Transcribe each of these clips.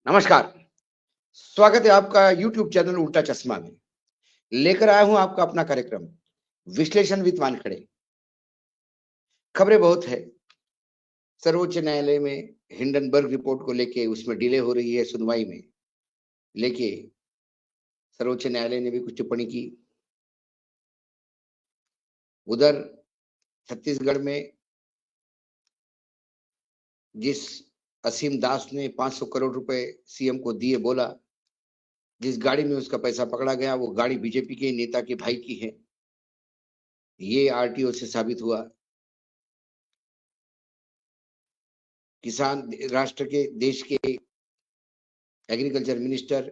नमस्कार, स्वागत है आपका यूट्यूब चैनल उल्टा चश्मा में। लेकर आया हूं आपका अपना कार्यक्रम विश्लेषण विद वानखड़े। खबरें बहुत है। सर्वोच्च न्यायालय में हिंडनबर्ग रिपोर्ट को लेके उसमें डिले हो रही है सुनवाई में। लेके सर्वोच्च न्यायालय ने भी कुछ टिप्पणी की। उधर छत्तीसगढ़ में जिस असीम दास ने 500 करोड़ रुपए सीएम को दिए, बोला जिस गाड़ी में उसका पैसा पकड़ा गया वो गाड़ी बीजेपी के नेता के भाई की है। ये आरटीओ से साबित हुआ। किसान राष्ट्र के देश के एग्रीकल्चर मिनिस्टर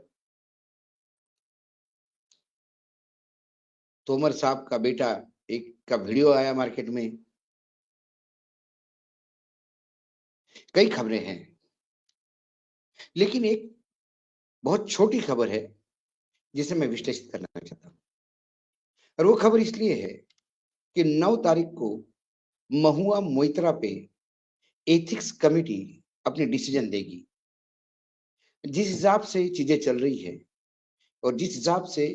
तोमर साहब का बेटा एक का वीडियो आया मार्केट में। कई खबरें हैं, लेकिन एक बहुत छोटी खबर है जिसे मैं विश्लेषित करना चाहता हूं। और वो खबर इसलिए है कि 9 तारीख को महुआ मोइत्रा पे एथिक्स कमेटी अपनी डिसीजन देगी। जिस हिसाब से चीजें चल रही है और जिस हिसाब से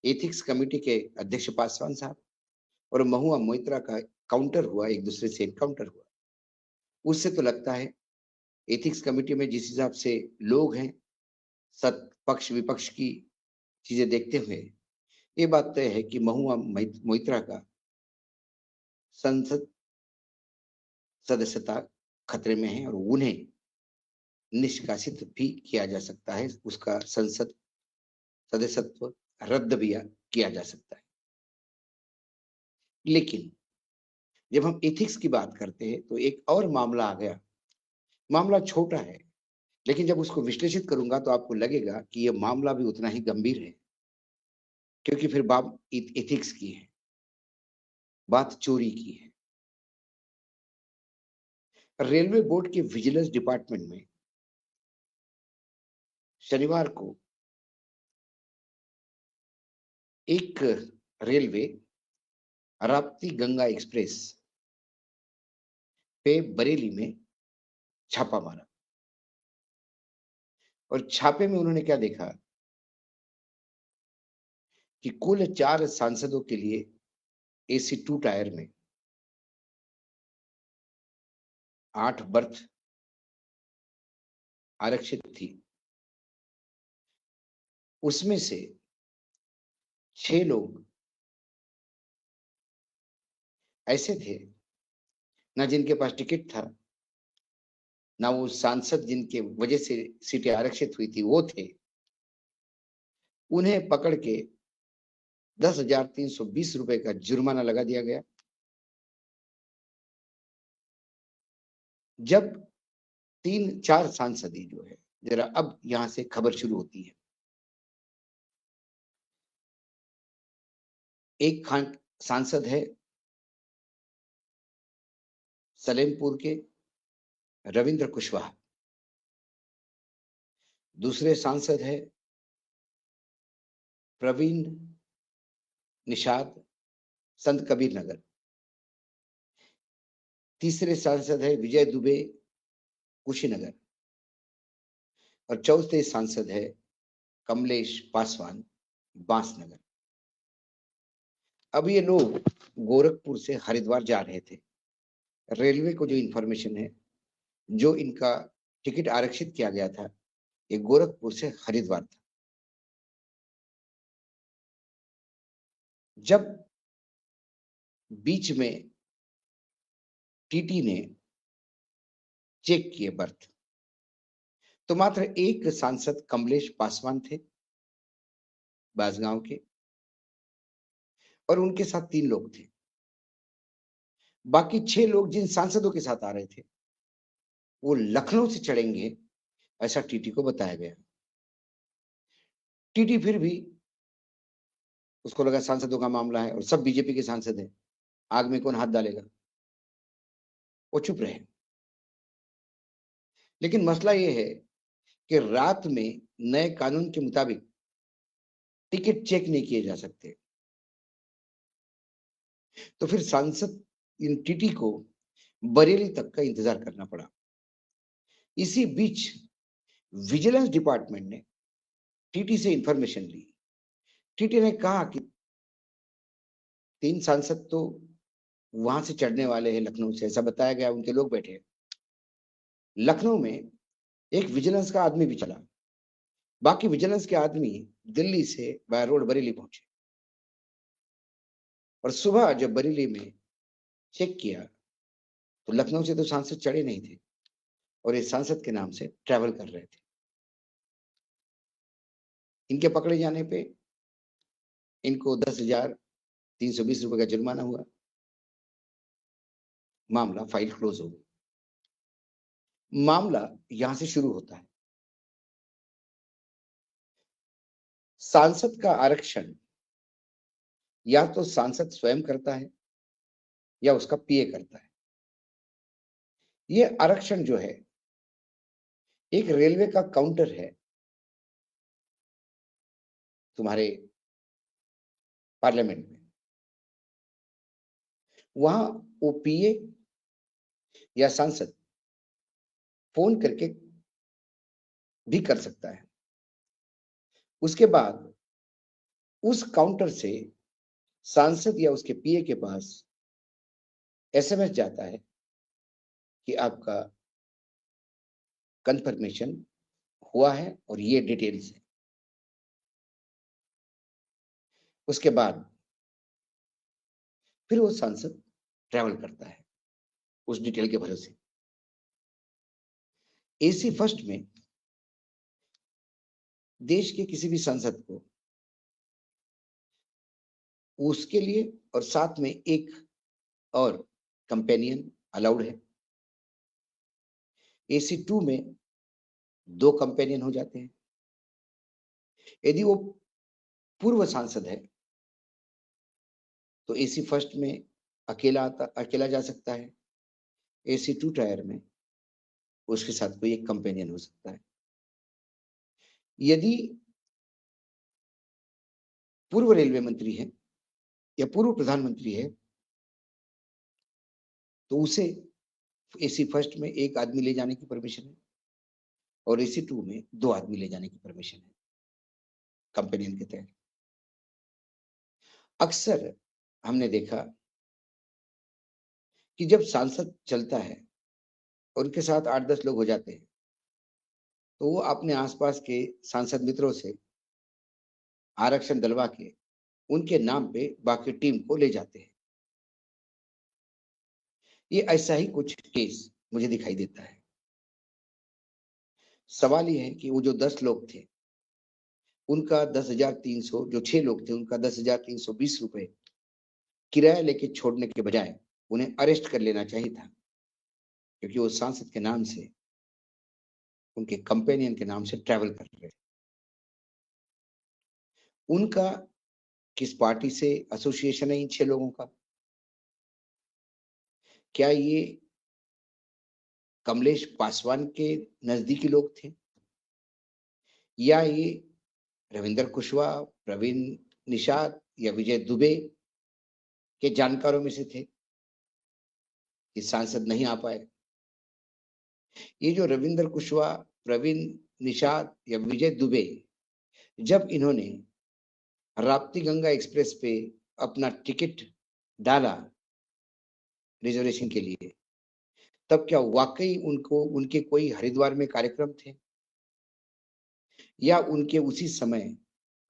एथिक्स कमेटी के अध्यक्ष पासवान साहब और महुआ मोइत्रा का काउंटर हुआ, एक दूसरे से एनकाउंटर हुआ, उससे तो लगता है एथिक्स कमेटी में जिस हिसाब से लोग हैं, सत पक्ष विपक्ष की चीजें देखते हुए ये बात तय है कि महुआ मोइत्रा का संसद सदस्यता खतरे में है और उन्हें निष्कासित भी किया जा सकता है। उसका संसद सदस्यत्व रद्द भी किया जा सकता है। लेकिन जब हम एथिक्स की बात करते हैं तो एक और मामला आ गया। मामला छोटा है, लेकिन जब उसको विश्लेषित करूंगा तो आपको लगेगा कि यह मामला भी उतना ही गंभीर है, क्योंकि फिर बात एथिक्स की है, बात चोरी की है। रेलवे बोर्ड के विजिलेंस डिपार्टमेंट में शनिवार को एक रेलवे राप्ती गंगा एक्सप्रेस पे बरेली में छापा मारा और छापे में उन्होंने क्या देखा कि कुल 4 सांसदों के लिए एसी 2 टायर में 8 बर्थ आरक्षित थी। उसमें से 6 लोग ऐसे थे ना जिनके पास टिकट था, ना वो सांसद जिनके वजह से सीटें आरक्षित हुई थी वो थे। उन्हें पकड़ के 10,320 रुपए का जुर्माना लगा दिया गया। जब 3-4 सांसद जो है, जरा अब यहां से खबर शुरू होती है। एक सांसद है सलेमपुर के रविंद्र कुशवाहा, दूसरे सांसद है प्रवीण निषाद संत कबीर नगर, तीसरे सांसद है विजय दुबे कुशीनगर और चौथे सांसद है कमलेश पासवान बांसनगर। अब ये लोग गोरखपुर से हरिद्वार जा रहे थे। रेलवे को जो इंफॉर्मेशन है, जो इनका टिकट आरक्षित किया गया था, ये गोरखपुर से हरिद्वार था। जब बीच में टीटी ने चेक किए बर्थ, तो मात्र एक सांसद कमलेश पासवान थे बासगांव के और उनके साथ 3 लोग थे। बाकी 6 लोग जिन सांसदों के साथ आ रहे थे वो लखनऊ से चढ़ेंगे, ऐसा टीटी को बताया गया। टीटी फिर भी उसको लगा सांसदों का मामला है और सब बीजेपी के सांसद हैं, आग में कौन हाथ डालेगा, वो चुप रहे। लेकिन मसला ये है कि रात में नए कानून के मुताबिक टिकट चेक नहीं किए जा सकते, तो फिर सांसद इन टीटी को बरेली तक का इंतजार करना पड़ा। इसी बीच विजिलेंस डिपार्टमेंट ने टीटी से इंफॉर्मेशन ली। टीटी ने कहा कि 3 सांसद तो वहां से चढ़ने वाले हैं, लखनऊ से, ऐसा बताया गया, उनके लोग बैठे हैं। लखनऊ में एक विजिलेंस का आदमी भी चला, बाकी विजिलेंस के आदमी दिल्ली से बाय रोड बरेली पहुंचे, और सुबह जब बरेली में चेक किया तो लखनऊ से तो सांसद चढ़े नहीं थे, और इस सांसद के नाम से ट्रैवल कर रहे थे। इनके पकड़े जाने पे इनको 10,320 रुपए का जुर्माना हुआ, मामला फाइल क्लोज हो गई। मामला यहां से शुरू होता है। सांसद का आरक्षण या तो सांसद स्वयं करता है या उसका पीए करता है। ये आरक्षण जो है एक रेलवे का काउंटर है तुम्हारे पार्लियामेंट में, वहां वो पीए या सांसद फोन करके भी कर सकता है। उसके बाद उस काउंटर से सांसद या उसके पीए के पास एसएमएस जाता है कि आपका कंफर्मेशन हुआ है और ये डिटेल्स है। उसके बाद फिर वो सांसद ट्रैवल करता है उस डिटेल के भरोसे। एसी फर्स्ट में देश के किसी भी सांसद को उसके लिए और साथ में एक और कंपेनियन अलाउड है। एसी 2 में 2 कंपेनियन हो जाते हैं। यदि वो पूर्व सांसद है तो एसी फर्स्ट में अकेला जा सकता है। एसी 2 टायर में उसके साथ कोई एक कंपेनियन हो सकता है। यदि पूर्व रेलवे मंत्री है या पूर्व प्रधानमंत्री है तो उसे एसी फर्स्ट में एक आदमी ले जाने की परमिशन है, और एसी 2 में 2 आदमी ले जाने की परमिशन है कंपेनियन के तहत। अक्सर हमने देखा कि जब सांसद चलता है और उनके साथ 8-10 लोग हो जाते हैं तो वो अपने आसपास के सांसद मित्रों से आरक्षण दिलवा के उनके नाम पे बाकी टीम को ले जाते हैं। ये ऐसा ही कुछ केस मुझे दिखाई देता है। सवाल ये है कि वो जो 10 लोग थे उनका 10,300, जो 6 लोग थे उनका 10,320 रुपए किराया लेके छोड़ने के बजाय उन्हें अरेस्ट कर लेना चाहिए था, क्योंकि वो सांसद के नाम से, उनके कंपेनियन के नाम से ट्रैवल कर रहे थे। उनका किस पार्टी से एसोसिएशन है इन 6 लोगों का? क्या ये कमलेश पासवान के नजदीकी लोग थे, या ये रविंदर कुशवाहा, प्रवीण निषाद या विजय दुबे के जानकारों में से थे कि सांसद नहीं आ पाए? ये जो रविंदर कुशवाहा, प्रवीण निषाद या विजय दुबे, जब इन्होंने राप्ती गंगा एक्सप्रेस पे अपना टिकट डाला रिजर्वेशन के लिए, तब क्या वाकई उनको उनके कोई हरिद्वार में कार्यक्रम थे, या उनके उसी समय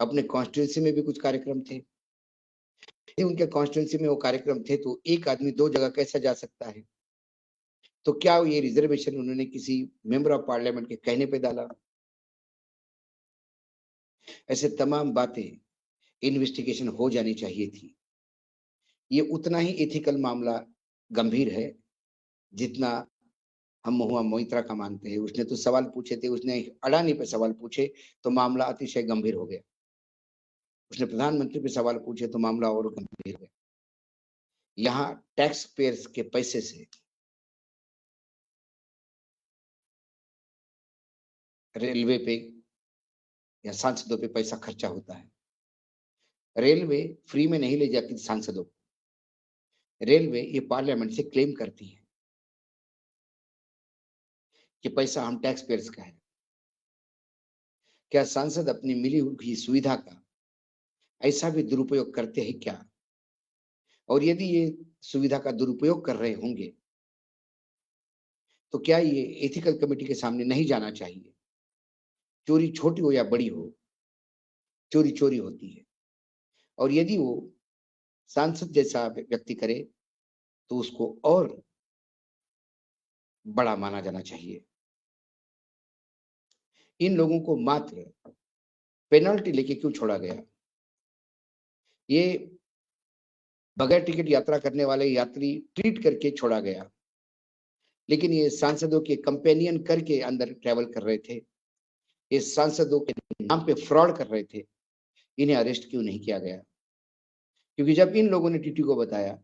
अपने कॉन्स्टिट्यूंसी में भी कुछ कार्यक्रम थे? यदि उनके कॉन्स्टिट्यूंसी में वो कार्यक्रम थे तो एक आदमी 2 जगह कैसा जा सकता है? तो क्या ये रिजर्वेशन उन्होंने किसी मेंबर ऑफ पार्लियामेंट के कहने पे डाला? ऐसे तमाम बातें इन्वेस्टिगेशन हो जानी चाहिए थी। ये उतना ही एथिकल मामला गंभीर है जितना हम महुआ मोइत्रा का मानते हैं। उसने तो सवाल पूछे थे, उसने अडानी पे सवाल पूछे तो मामला अतिशय गंभीर हो गया। उसने प्रधानमंत्री पे सवाल पूछे तो मामला और गंभीर हो गया। यहाँ टैक्स पेयर्स के पैसे से रेलवे पे या सांसदों पे पैसा खर्चा होता है। रेलवे फ्री में नहीं ले जाती सांसदों को, रेलवे ये पार्लियामेंट से क्लेम करती है कि पैसा हम टैक्स पेयर्स का है। क्या सांसद अपनी मिली हुई सुविधा का ऐसा भी दुरुपयोग करते हैं क्या? और यदि ये सुविधा का दुरुपयोग कर रहे होंगे, तो क्या ये एथिकल कमिटी के सामने नहीं जाना चाहिए? चोरी छोटी हो या बड़ी हो, चोरी चोरी होती है। और यदि वो सांसद जैसा व्यक्ति करे, तो उसको और बड़ा माना जाना चाहिए। इन लोगों को मात्र पेनल्टी लेके क्यों छोड़ा गया? ये बगैर टिकट यात्रा करने वाले यात्री ट्रीट करके छोड़ा गया, लेकिन ये सांसदों के कंपेनियन करके अंदर ट्रैवल कर रहे थे, ये सांसदों के नाम पे फ्रॉड कर रहे थे, इन्हें अरेस्ट क्यों नहीं किया गया? क्योंकि जब इन लोगों ने टीटी को बताया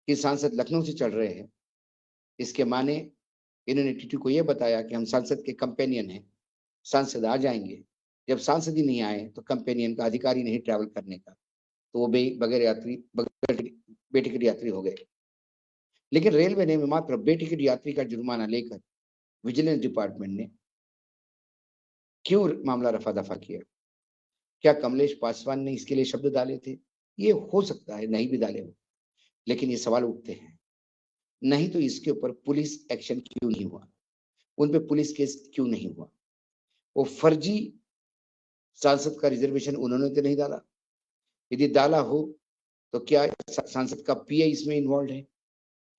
कि सांसद लखनऊ से चल रहे हैं, इसके माने इन्होंने टीटी को यह बताया कि हम सांसद के कंपेनियन हैं, सांसद आ जाएंगे। जब सांसद ही नहीं आए तो कंपेनियन का अधिकार ही नहीं ट्रैवल करने का, तो वो बगैर बेटिकट यात्री हो गए। लेकिन रेलवे ने मात्र बेटिकट यात्री का जुर्माना लेकर विजिलेंस डिपार्टमेंट ने क्यों मामला रफा दफा किया? क्या कमलेश पासवान ने इसके लिए शब्द डाले थे? ये हो सकता है नहीं भी डाले हो, लेकिन ये सवाल उठते हैं। नहीं तो इसके ऊपर पुलिस एक्शन क्यों नहीं हुआ? उन पे पुलिस केस क्यों नहीं हुआ? वो फर्जी सांसद का रिजर्वेशन उन्होंने तो नहीं डाला। यदि डाला हो तो क्या सांसद का पीए इसमें इन्वॉल्व है?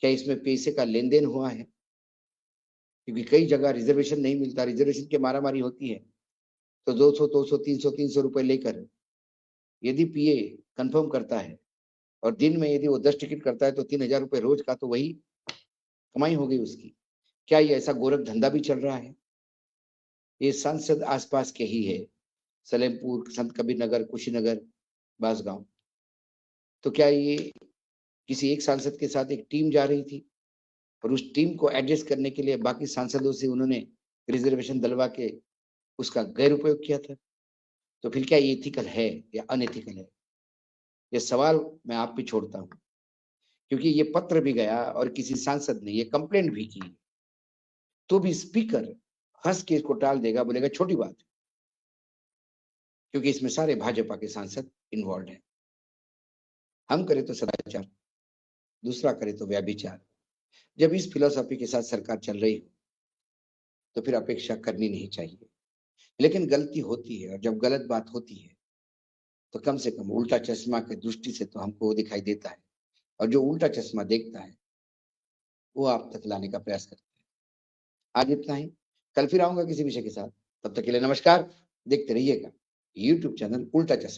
क्या इसमें पैसे का लेन देन हुआ है? क्योंकि कई जगह रिजर्वेशन नहीं मिलता, रिजर्वेशन की मारामारी होती है, तो 200 200 300 रुपए लेकर यदि पीए कंफर्म करता है और दिन में यदि वो 10 टिकट करता है तो 3,000 रुपए रोज का, तो वही कमाई हो गई उसकी। क्या ये ऐसा गोरख धंधा भी चल रहा है? ये सांसद आसपास के ही है, सलेमपुर, संत कबीर नगर, कुशीनगर, बांसगांव। तो क्या ये किसी एक सांसद के साथ एक टीम जा रही थी और उस टीम को एडजस्ट करने के लिए बाकी सांसदों से उन्होंने रिजर्वेशन दिलवा के उसका गैर उपयोग किया था? तो फिर क्या ये एथिकल है या अनएथिकल है? ये सवाल मैं आप पे छोड़ता हूँ, क्योंकि ये पत्र भी गया और किसी सांसद ने ये कंप्लेंट भी की, तो भी स्पीकर हंस के इसको टाल देगा, बोलेगा छोटी बात है, क्योंकि इसमें सारे भाजपा के सांसद इन्वॉल्व हैं। हम करें तो सदाचार, दूसरा करे तो व्यभिचार। जब इस फिलोसॉफी के साथ सरकार चल रही हो तो फिर अपेक्षा करनी नहीं चाहिए। लेकिन गलती होती है, और जब गलत बात होती है तो कम से कम उल्टा चश्मा की दृष्टि से तो हमको वो दिखाई देता है, और जो उल्टा चश्मा देखता है वो आप तक लाने का प्रयास करता है। आज इतना ही, कल फिर आऊंगा किसी विषय के साथ। तब तक के लिए नमस्कार। देखते रहिएगा यूट्यूब चैनल उल्टा चश्मा।